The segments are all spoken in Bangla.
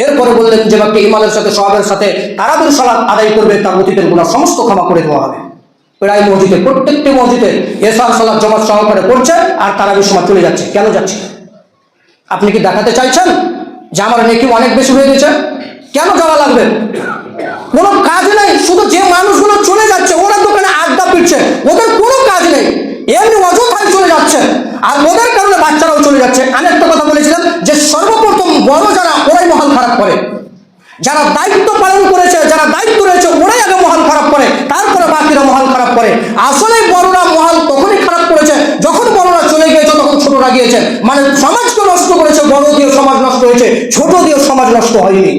এরপরে বললেন যে ব্যক্তি ইমানের সাথে সওয়াবের সাথে তারাবির সালাত আদায় করবে তার অতীতের গুনাহ সমস্ত ক্ষমা করে দেওয়া হবে। প্রায় মসজিদে, প্রত্যেকটি মসজিদে এশার সালাত জামাত সহকারে পড়ছে আর তারাবির সময় চলে যাচ্ছে। কেন যাচ্ছে? আপনি কি দেখাতে চাইছেন যে আমার নেকি অনেক বেশি হয়ে গেছে? কেন যাওয়া লাগবে? কোনো কাজ নেই, শুধু যে মানুষগুলো চলে যাচ্ছে ওরা দোকানে আড্ডা পিটছে, ওদের কোনো কাজ নেই, এমনি অযথায় চলে যাচ্ছে, আর ওদের কারণে বাচ্চারাও চলে যাচ্ছে। আমি একটা কথা বলেছিলাম যে সর্বপ্রথম বড় যারা ওরাই মহাল খারাপ করে, যারা দায়িত্ব পালন করেছে, যারা দায়িত্ব রয়েছে ওরাই আগে মহাল খারাপ করে, তারপরে বাকিরা মহাল খারাপ করে। আসলে বড়রা মহাল তখনই খারাপ করেছে যখন বড়রা চলে গিয়েছে, তখন ছোটরা গিয়েছে। মানে সমাজকে নষ্ট করেছে, বড় দিয়ে সমাজ নষ্ট হয়েছে, ছোট দিয়ে সমাজ নষ্ট হয়নি।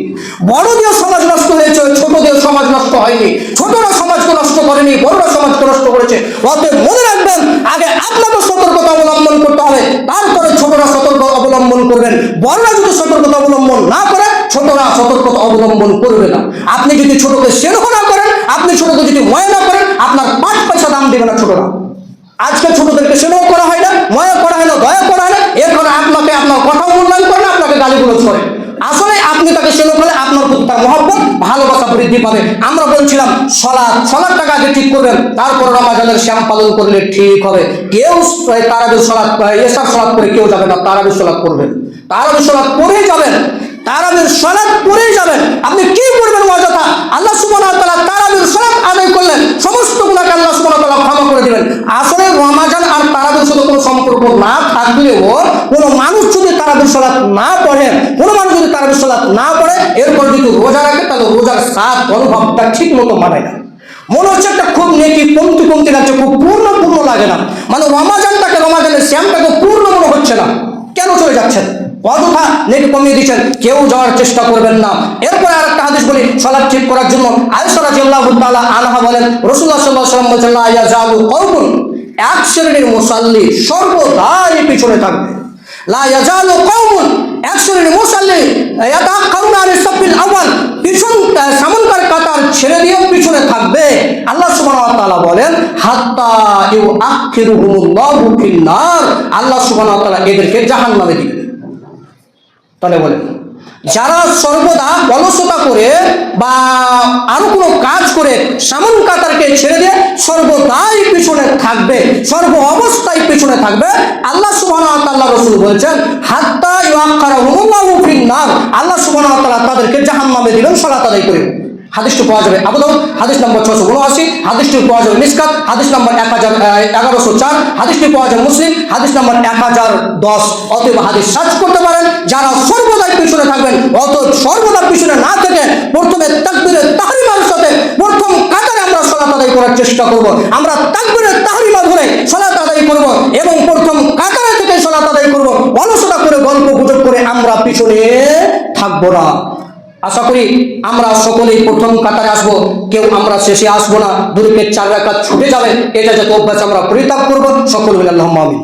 বড় দিয়ে সমাজ নষ্ট হয়েছে, ছোট দিয়ে সমাজ নষ্ট হয়নি। ছোটরা সমাজকে নষ্ট করেনি, বড়রা সমাজকে নষ্ট করেছে। অতএব মনে রাখবেন, আগে আপনাকে সতর্কতা অবলম্বন করতে হবে, তারপরে ছোটরা সতর্কতা অবলম্বন করবেন। বড়রা যদি সতর্কতা অবলম্বন না করে, ছোটরা সতর্কতা অবলম্বন করবে না। আপনি যদি ছোটকে স্নেহ না করেন, আপনি ছোটকে যদি ময়া না করেন, আপনার 5 পয়সা দাম দেবে না ছোটরা। আজকে ছোটদেরকে স্নেহ করা হয় না, ময়া করা হয় না, দয়া করা হয় না, এর কারণে আপনাকে আপনার কথা মূল্যায়ন করে না, আপনাকে গালিগুলোজ করে। আসলে আপনি তাকে স্নেহ করলে আপনার প্রতি তার মহব্বত, ভালোবাসা বৃদ্ধি পাবে। আমরা বলছিলাম সলাৎটাকে আগে ঠিক করবেন, তারপর রমাজানের শ্যাম পালন করলে ঠিক হবে। কেউ তারাবির সালাত, এশার সালাত করে কেউ যাবে না, তারাবির সালাত করবেন, তারাবির সালাত পড়েই যাবেন, তারাবির সালাত পড়েই যাবেন। আপনি কি করবেন অযথা? আল্লাহ সুবহানাহু ওয়া তাআলা তারাবির সালাত আদায় করলেন, সমস্ত গুনাহকে আল্লাহ সুবহানাহু ওয়া তাআলা ক্ষমা করে দিবেন। আসলে রমাজান আর তারাবির সাথে কোনো সম্পর্ক না থাকলেও কোনো মানুষ যদি তারাবির সালাত না পড়ে, কোনো মানুষ যদি তারাবির সালাত না পড়ে, এরপর যদি রোজা রাখে, তাহলে রোজার স্বাদ অনুভবটা ঠিক মতো মানায় না। মনে হচ্ছে একটা খুব নেকি কমতি লাগছে, খুব পূর্ণ লাগে না। মানে রমাজানের শ্যামটাকে পূর্ণ মনে হচ্ছে না। কেন চলে যাচ্ছেন? অযথা নেকি কমিয়ে দিচ্ছেন, কেউ যাওয়ার চেষ্টা করবেন না। এরপরে আরেকটা হাদিস বলি সালাত ঠিক করার জন্য। আয়েশা রাদিয়াল্লাহু তাআলা আনহা বলেন, রাসূলুল্লাহ সাল্লাল্লাহু আলাইহি ওয়াসাল্লাম বলেছেন, লা ইয়াজালু কওমুন, এক শ্রেণীর মুসাল্লি সর্বদাই পিছনে থাকবে। লা ইয়াজালু কওমুন, এক শ্রেণীর মুসাল্লি ইয়াতাআখারুনা আনিস সাফিল আউয়াল, সামনকার কাতার ছেড়ে দিয়ে পিছনে থাকবে। আল্লাহ সুবহানাহু ওয়া তাআলা বলেন, হাত্তা ইউআখিরুহুমুল্লাহু ফিন নার, আল্লাহ সুবহানাহু ওয়া তাআলা এদেরকে জাহান্নামে দিবেন। তাহলে বলেন, যারা সর্বদা অলসতা করে বা আরো কোনো কাজ করে সামন কাতারকে ছেড়ে দিয়ে সর্বদাই পিছনে থাকবে, সর্ব অবস্থায় পিছনে থাকবে, আল্লাহ সুবহানাহু ওয়া তাআলা রাসূল বলেছেন, হাত্তা ইউআখিরুহুমুল্লাহু ফিন নার, আল্লাহ সুবহানাহু ওয়া তাআলা তাদেরকে জাহান্নামে দিবেন সালাত আদায় করে। হাদিসটি পাওয়া যাবে আবু দাউদ, হাদিস নম্বর 679, হাদিসটি পাওয়া যাবে মিসকাত, হাদিস নম্বর 1104, হাদিসটি পাওয়া যাবে মুসলিম, হাদিস নম্বর 1010। অতএব হাদিস সার্চ করতে পারেন। যারা সর্বদাই পিছনে থাকবেন, অতএব সর্বদা পিছনে না থেকে প্রথমে তাকবীরে তাহরিমার সাথে প্রথম কাতারে আমরা সালাত আদায় করার চেষ্টা করব। আমরা তাকবীরে তাহরিমা ধরে সালাত আদায় করব এবং প্রথম কাতারে থেকে সালাত আদায় করব। অলসতা করে, গল্প গুজব করে আমরা পিছনে থাকবো না। আশা করি আমরা সকলেই প্রথম কাতারে আসবো, কেউ আমরা শেষে আসবো না। 2 থেকে 4 রাকাত ছুটে যাবে, এটা যাতে অভ্যাস আমরা পরিত্যাগ করবো। সকল মিলে আল্লাহুম্মা আমিন।